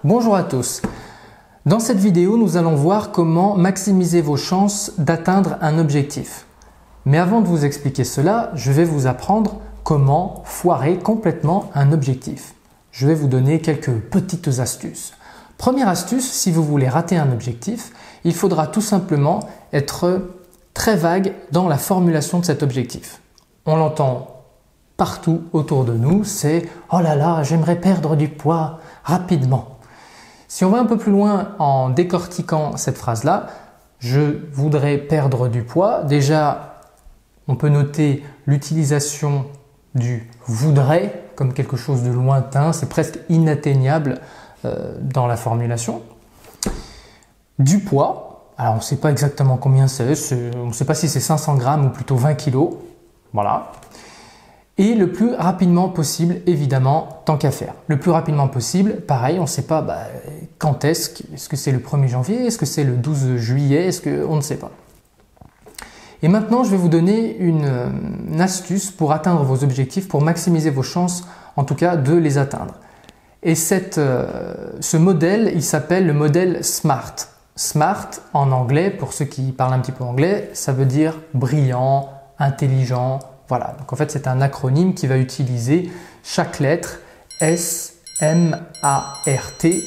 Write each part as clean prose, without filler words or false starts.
Bonjour à tous. Dans cette vidéo, nous allons voir comment maximiser vos chances d'atteindre un objectif. Mais avant de vous expliquer cela, je vais vous apprendre comment foirer complètement un objectif. Je vais vous donner quelques petites astuces. Première astuce, si vous voulez rater un objectif, il faudra tout simplement être très vague dans la formulation de cet objectif. On l'entend partout autour de nous, c'est « Oh là là, j'aimerais perdre du poids rapidement ». Si on va un peu plus loin en décortiquant cette phrase-là, je voudrais perdre du poids. Déjà, on peut noter l'utilisation du « voudrais » comme quelque chose de lointain, c'est presque inatteignable dans la formulation. Du poids, alors on ne sait pas exactement combien c'est, on ne sait pas si c'est 500 grammes ou plutôt 20 kg, voilà. Et le plus rapidement possible, évidemment, tant qu'à faire. Le plus rapidement possible, pareil, on ne sait pas quand est-ce que c'est le 1er janvier, est-ce que c'est le 12 juillet, on ne sait pas. Et maintenant, je vais vous donner une astuce pour atteindre vos objectifs, pour maximiser vos chances, en tout cas, de les atteindre. Et ce modèle, il s'appelle le modèle SMART. SMART, en anglais, pour ceux qui parlent un petit peu anglais, ça veut dire brillant, intelligent. Voilà, donc en fait c'est un acronyme qui va utiliser chaque lettre S, M, A, R, T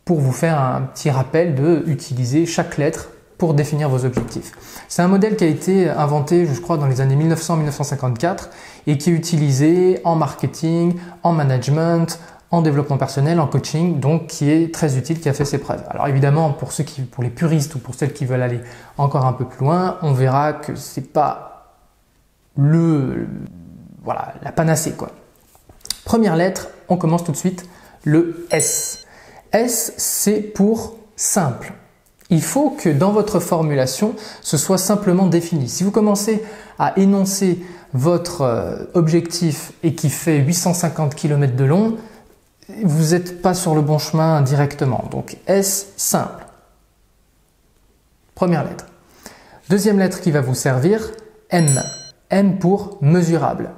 pour vous faire un petit rappel de utiliser chaque lettre pour définir vos objectifs. C'est un modèle qui a été inventé, je crois, dans les années 1900-1954 et qui est utilisé en marketing, en management, en développement personnel, en coaching, donc qui est très utile, qui a fait ses preuves. Alors évidemment, pour les puristes ou pour celles qui veulent aller encore un peu plus loin, on verra que c'est pas la panacée, quoi. Première lettre, on commence tout de suite, le S. S, c'est pour simple. Il faut que dans votre formulation, ce soit simplement défini. Si vous commencez à énoncer votre objectif et qui fait 850 km de long, vous n'êtes pas sur le bon chemin directement. Donc S, simple. Première lettre. Deuxième lettre qui va vous servir, M. M pour mesurable.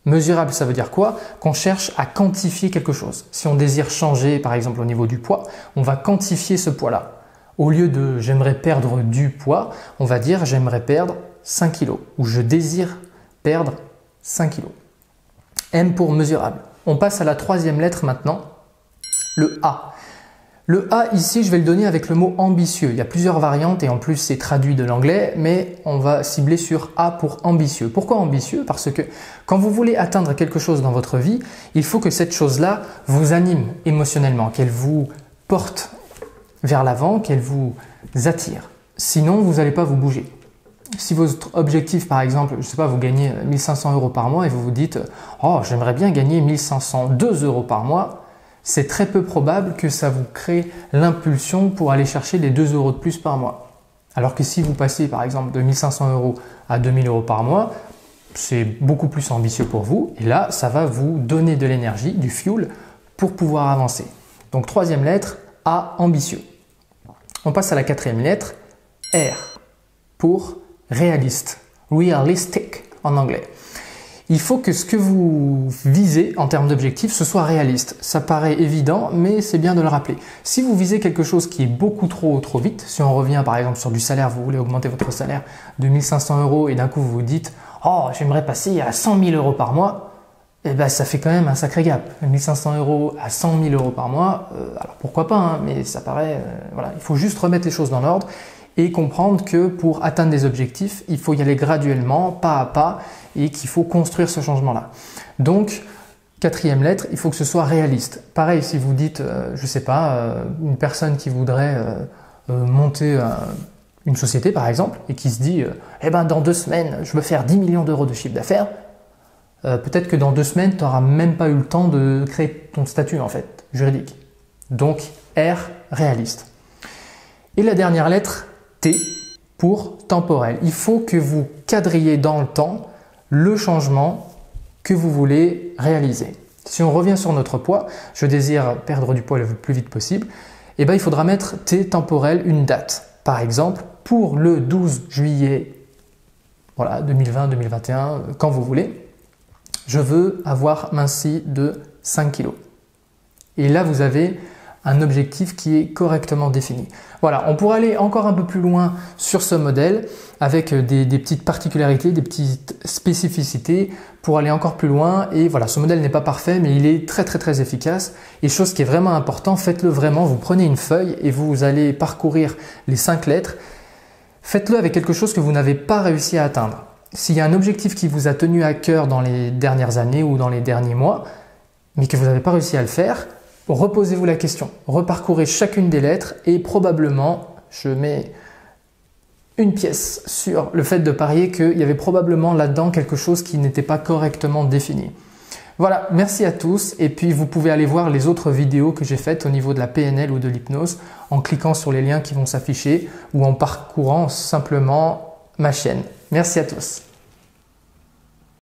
Mesurable, ça veut dire quoi? Qu'on cherche à quantifier quelque chose. Si on désire changer, par exemple, au niveau du poids, on va quantifier ce poids-là. Au lieu de « j'aimerais perdre du poids », on va dire « j'aimerais perdre 5 kg » ou « je désire perdre 5 kg ». M pour mesurable. On passe à la troisième lettre maintenant, le A. Le A ici, je vais le donner avec le mot ambitieux. Il y a plusieurs variantes et en plus c'est traduit de l'anglais, mais on va cibler sur A pour ambitieux. Pourquoi ambitieux? Parce que quand vous voulez atteindre quelque chose dans votre vie, il faut que cette chose-là vous anime émotionnellement, qu'elle vous porte vers l'avant, qu'elle vous attire. Sinon, vous n'allez pas vous bouger. Si votre objectif, par exemple, je ne sais pas, vous gagnez 1500 € par mois et vous vous dites « Oh, j'aimerais bien gagner 1502 € par mois », c'est très peu probable que ça vous crée l'impulsion pour aller chercher les 2 € de plus par mois. Alors que si vous passez par exemple de 1500 € à 2000 € par mois, c'est beaucoup plus ambitieux pour vous et là, ça va vous donner de l'énergie, du fuel pour pouvoir avancer. Donc troisième lettre, A, ambitieux. On passe à la quatrième lettre, R, pour réaliste, realistic en anglais. Il faut que ce que vous visez en termes d'objectifs, ce soit réaliste. Ça paraît évident, mais c'est bien de le rappeler. Si vous visez quelque chose qui est beaucoup trop vite, si on revient par exemple sur du salaire, vous voulez augmenter votre salaire de 1500 € et d'un coup vous vous dites « Oh, j'aimerais passer à 100 000 € par mois », eh ben, ça fait quand même un sacré gap. 1500 € à 100 000 € par mois, alors pourquoi pas, hein, mais ça paraît… voilà, il faut juste remettre les choses dans l'ordre et comprendre que pour atteindre des objectifs, il faut y aller graduellement, pas à pas, et qu'il faut construire ce changement-là. Donc, quatrième lettre, il faut que ce soit réaliste. Pareil, si vous dites, je ne sais pas, une personne qui voudrait monter une société, par exemple, et qui se dit, eh ben, dans 2 semaines, je veux faire 10 millions € de chiffre d'affaires, peut-être que dans 2 semaines, tu n'auras même pas eu le temps de créer ton statut, en fait, juridique. Donc, R, réaliste. Et la dernière lettre, T, pour temporel. Il faut que vous cadriez dans le temps le changement que vous voulez réaliser. Si on revient sur notre poids, je désire perdre du poids le plus vite possible, eh ben, il faudra mettre T temporel, une date. Par exemple, pour le 12 juillet voilà, 2020, 2021, quand vous voulez, je veux avoir minci de 5 kg. Et là, vous avez un objectif qui est correctement défini. Voilà, on pourrait aller encore un peu plus loin sur ce modèle avec des petites particularités, des petites spécificités pour aller encore plus loin. Et voilà, ce modèle n'est pas parfait, mais il est très efficace. Et chose qui est vraiment important, faites-le vraiment. Vous prenez une feuille et vous allez parcourir les 5 lettres. Faites-le avec quelque chose que vous n'avez pas réussi à atteindre. S'il y a un objectif qui vous a tenu à cœur dans les dernières années ou dans les derniers mois, mais que vous n'avez pas réussi à le faire, reposez-vous la question, reparcourez chacune des lettres et probablement, je mets une pièce sur le fait de parier qu'il y avait probablement là-dedans quelque chose qui n'était pas correctement défini. Voilà, merci à tous et puis vous pouvez aller voir les autres vidéos que j'ai faites au niveau de la PNL ou de l'hypnose en cliquant sur les liens qui vont s'afficher ou en parcourant simplement ma chaîne. Merci à tous.